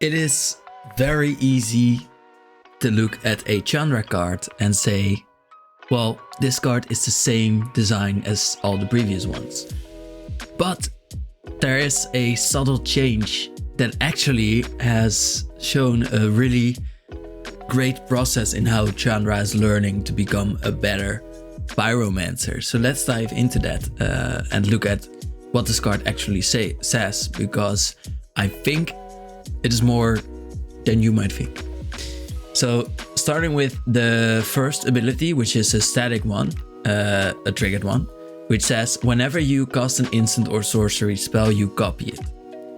It is very easy to look at a Chandra card and say, well, this card is the same design as all the previous ones. But there is a subtle change that actually has shown a really great process in how Chandra is learning to become a better pyromancer. So let's dive into that and look at what this card actually says, because I think it is more than you might think. So starting with the first ability, which is a static one, a triggered one, which says whenever you cast an instant or sorcery spell, you copy it.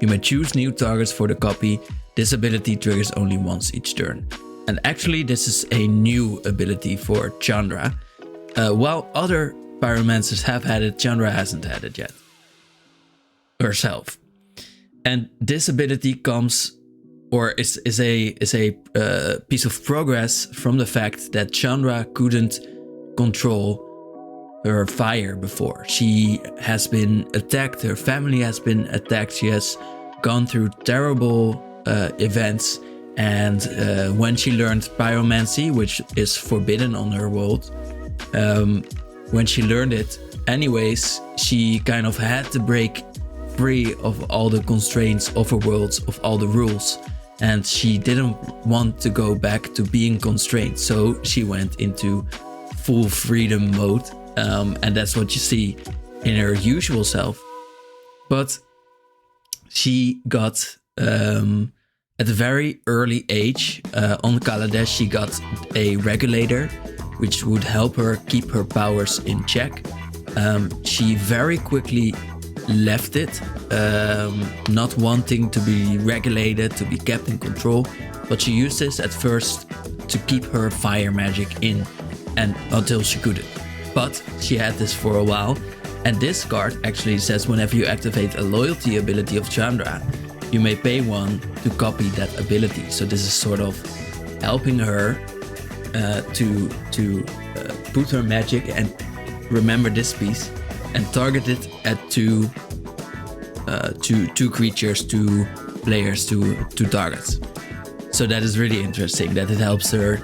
You may choose new targets for the copy. This ability triggers only once each turn. And actually this is a new ability for Chandra. While other pyromancers have had it, Chandra hasn't had it yet herself. And this ability comes, or is a piece of progress from the fact that Chandra couldn't control her fire before. She has been attacked, her family has been attacked, she has gone through terrible events, and when she learned pyromancy, which is forbidden on her world, when she learned it anyways, she kind of had to break free of all the constraints of her worlds, of all the rules, and she didn't want to go back to being constrained, so she went into full freedom mode, and that's what you see in her usual self. But she got at a very early age on Kaladesh, she got a regulator which would help her keep her powers in check. She very quickly left it, not wanting to be regulated, to be kept in control, but she used this at first to keep her fire magic in, and until she couldn't. But she had this for a while, and this card actually says whenever you activate a loyalty ability of Chandra, you may pay one to copy that ability. So this is sort of helping her to put her magic, and remember this piece, and target it at two creatures, two players, two targets. So that is really interesting, that it helps her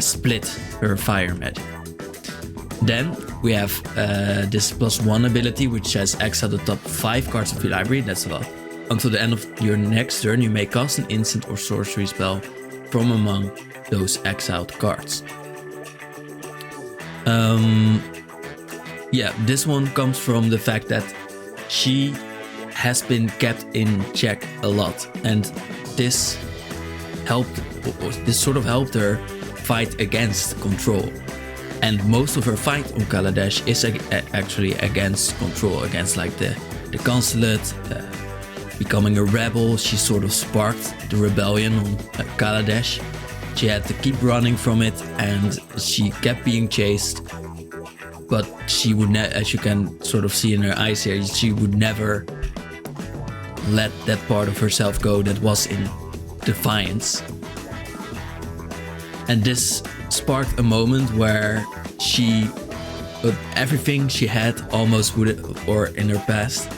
split her fire magic. Then we have this +1 ability, which says exile the top 5 cards of your library. That's a lot. Until the end of your next turn, you may cast an instant or sorcery spell from among those exiled cards. Yeah, this one comes from the fact that she has been kept in check a lot, and this sort of helped her fight against control. And most of her fight on Kaladesh is actually against control, against like the consulate, becoming a rebel. She sort of sparked the rebellion on Kaladesh. She had to keep running from it, and she kept being chased. But she would, as you can sort of see in her eyes here, she would never let that part of herself go that was in defiance. And this sparked a moment where she, everything she had almost would have, or in her past,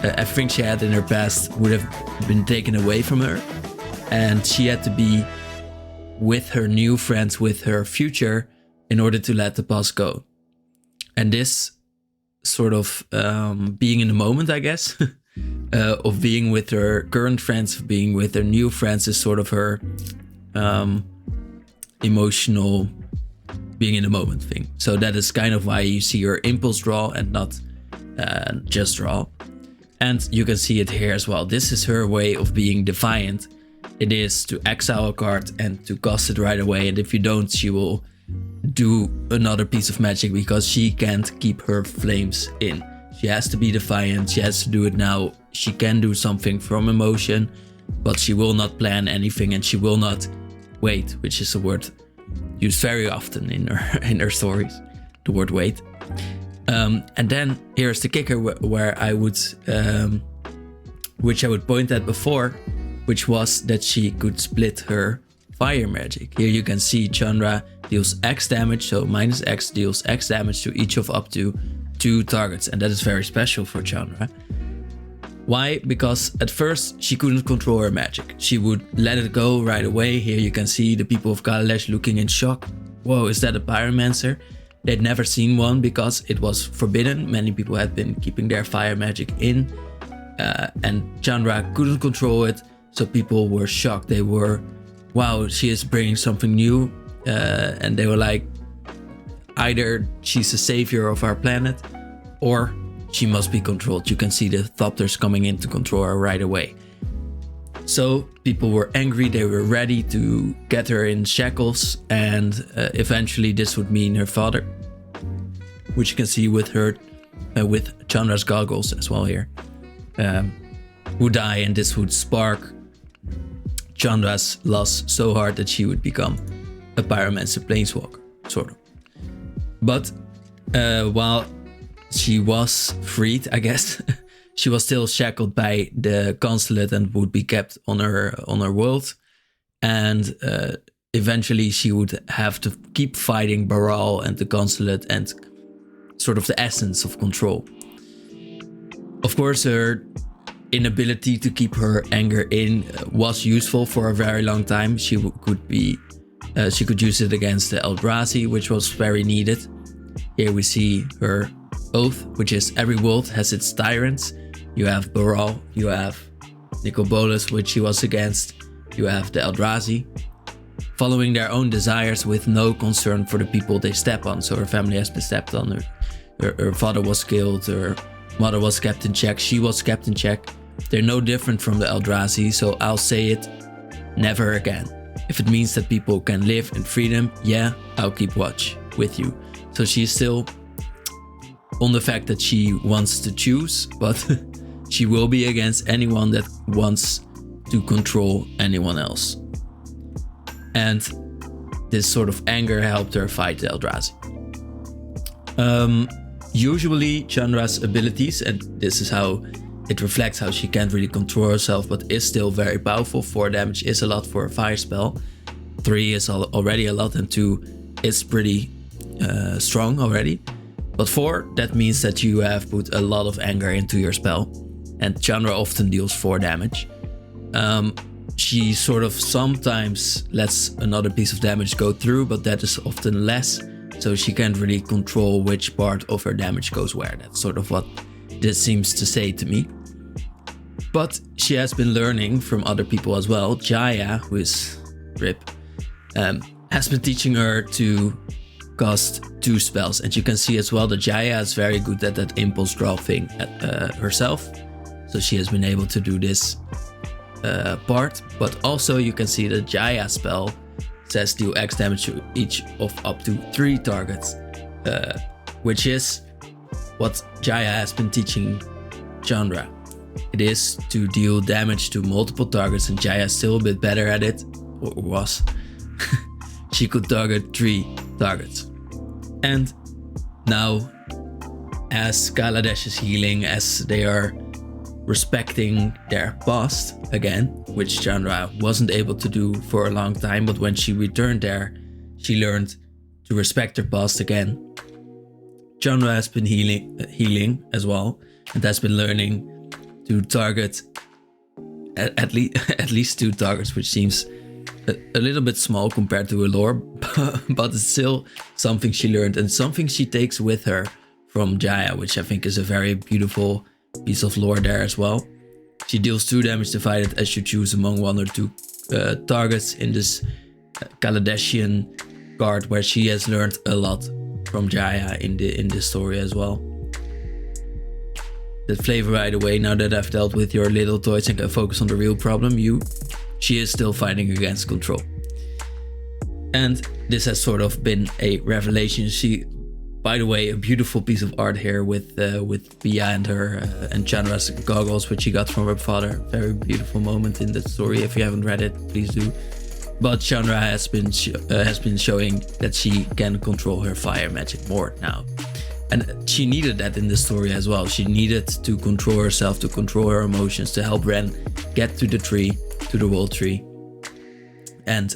everything she had in her past would have been taken away from her, and she had to be with her new friends, with her future, in order to let the past go. And this sort of being in the moment, I guess, of being with her current friends, of being with her new friends, is sort of her emotional being in the moment thing. So that is kind of why you see her impulse draw and not just draw. And you can see it here as well. This is her way of being defiant. It is to exile a card and to cast it right away. And if you don't, she will do another piece of magic because she can't keep her flames in. She has to be defiant. She has to do it now. She can do something from emotion, but she will not plan anything, and she will not wait, which is a word used very often in her stories, the word wait. And then here's the kicker, where I would, which I would point at before, which was that she could split her fire magic. Here you can see Chandra deals X damage, so minus X deals X damage to each of up to 2 targets, and that is very special for Chandra. Why? Because at first she couldn't control her magic. She would let it go right away. Here you can see the people of Kaladesh looking in shock. Whoa, is that a pyromancer? They'd never seen one because it was forbidden. Many people had been keeping their fire magic in, and Chandra couldn't control it, so people were shocked. They were, wow, she is bringing something new, and they were like, either she's a savior of our planet, or she must be controlled. You can see the Thopters coming in to control her right away. So people were angry, they were ready to get her in shackles, and eventually this would mean her father, which you can see with her, with Chandra's goggles as well here, would die, and this would spark Chandra's loss so hard that she would become a pyromancer planeswalker, sort of. But while she was freed, I guess, she was still shackled by the consulate and would be kept on her world. And eventually she would have to keep fighting Baral and the consulate and sort of the essence of control. Of course, her inability to keep her anger in was useful for a very long time. She could use it against the Eldrazi, which was very needed. Here we see her oath, which is every world has its tyrants. You have Baral, you have Nicobolus, which she was against, you have the Eldrazi, following their own desires with no concern for the people they step on. So her family has been stepped on, her father was killed, her mother was kept in check, she was kept in check. They're no different from the Eldrazi, so I'll say it, never again. If it means that people can live in freedom, yeah, I'll keep watch with you. So she's still on the fact that she wants to choose, but she will be against anyone that wants to control anyone else. And this sort of anger helped her fight the Eldrazi. Usually Chandra's abilities, and this is how it reflects how she can't really control herself, but is still very powerful. 4 damage is a lot for a fire spell. 3 is already a lot, and 2 is pretty strong already. But 4, that means that you have put a lot of anger into your spell. And Chandra often deals 4 damage. She sort of sometimes lets another piece of damage go through, but that is often less. So she can't really control which part of her damage goes where. That's sort of what this seems to say to me. But she has been learning from other people as well. Jaya, who is RIP, has been teaching her to cast 2 spells, and you can see as well that Jaya is very good at that impulse draw thing herself, so she has been able to do this part. But also you can see that Jaya spell says deal X damage to each of up to 3 targets, which is what Jaya has been teaching Chandra. It is to deal damage to multiple targets, and Jaya is still a bit better at it, or was. She could target 3 targets. And now, as Kaladesh is healing, as they are respecting their past again, which Chandra wasn't able to do for a long time, but when she returned there, she learned to respect her past again. Chandra has been healing as well, and has been learning to target at least 2 targets, which seems a little bit small compared to her lore, but it's still something she learned and something she takes with her from Jaya, which I think is a very beautiful piece of lore there as well. She deals 2 damage divided as you choose among 1 or 2 targets in this Kaladeshian card, where she has learned a lot from Jaya in this story as well. That flavor right away, now that I've dealt with your little toys and can focus on the real problem, she is still fighting against control. And this has sort of been a revelation. She, by the way, a beautiful piece of art here with Pia and her and Chandra's goggles, which she got from her father. Very beautiful moment in that story. If you haven't read it, please do. But Chandra has been showing that she can control her fire magic more now. And she needed that in the story as well. She needed to control herself, to control her emotions, to help Ren get to the tree, to the world tree. And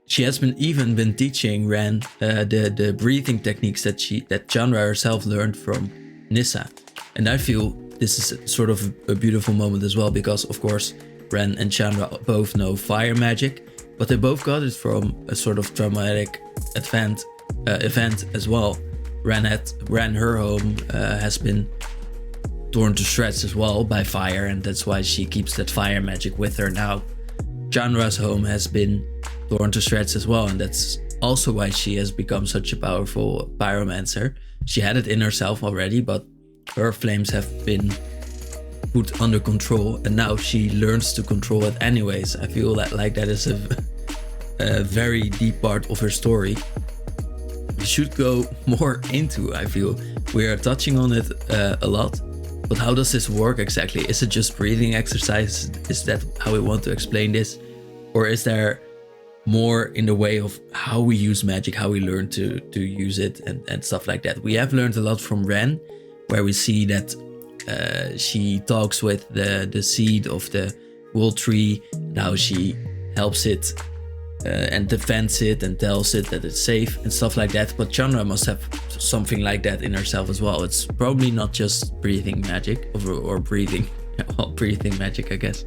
she has even been teaching Ren the breathing techniques that Chandra herself learned from Nissa. And I feel this is sort of a beautiful moment as well, because of course Ren and Chandra both know fire magic, but they both got it from a sort of traumatic event as well. Ren, her home has been torn to shreds as well by fire, and that's why she keeps that fire magic with her now. Chandra's home has been torn to shreds as well, and that's also why she has become such a powerful pyromancer. She had it in herself already, but her flames have been put under control, and now she learns to control it anyways. I feel like that is a very deep part of her story. We should go more into, I feel. We are touching on it a lot, but how does this work exactly? Is it just breathing exercise? Is that how we want to explain this? Or is there more in the way of how we use magic, how we learn to use it and stuff like that? We have learned a lot from Ren, where we see that she talks with the seed of the world tree, and how she helps it and defends it and tells it that it's safe and stuff like that. But Chandra must have something like that in herself as well. It's probably not just breathing magic or breathing, well, breathing magic, I guess.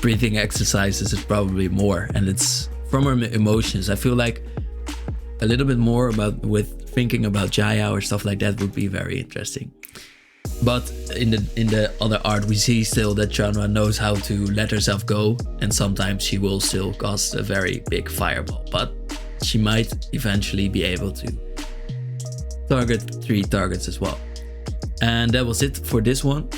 Breathing exercises is probably more, and it's from her emotions. I feel like a little bit more with thinking about Jaya or stuff like that would be very interesting. But in the other art, we see still that Chandra knows how to let herself go, and sometimes she will still cast a very big fireball, but she might eventually be able to target 3 targets as well. And that was it for this one.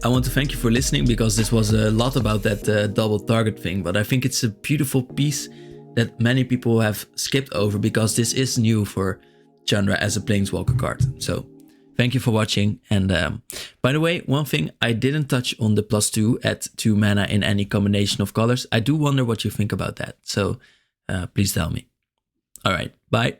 I want to thank you for listening, because this was a lot about that double target thing, but I think it's a beautiful piece that many people have skipped over, because this is new for Chandra as a Planeswalker card. So thank you for watching. And by the way, one thing, I didn't touch on the +2 at 2 mana in any combination of colors. I do wonder what you think about that. So please tell me. All right, bye.